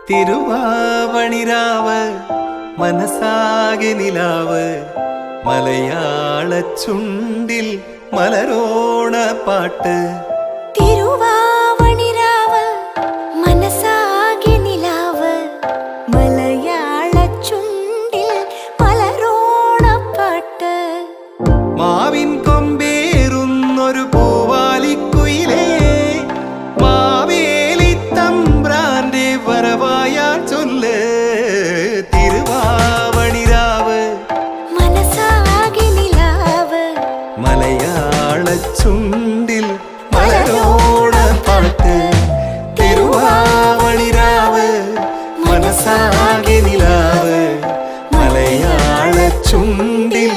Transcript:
തിരുവാവണിരാവ് മനസാകെ നിലാവ് മലയാള ചുണ്ടിൽ മലരോണ പാട്ട്. തിരുവാവണിരാവ് മനസാകെ നിലാവ് മലയാള ചുണ്ടിൽ മലരോണ പാട്ട്. മാവിൻ കൊമ്പേറുന്നൊരു പൂവാലിക്കുയിലേ മാവേലി തമ്പ്രാന്റെ വരവായാൽ ചൊല്ല്. തിരുവാവണിരാവ് മനസാകെ നിലാവ് മലയാള ചുണ്ടിൽ മലരോണ പാട്ട്. തിരുവാവണിരാവ് മനസാകെ നിലാവ് മലയാള ചുണ്ടിൽ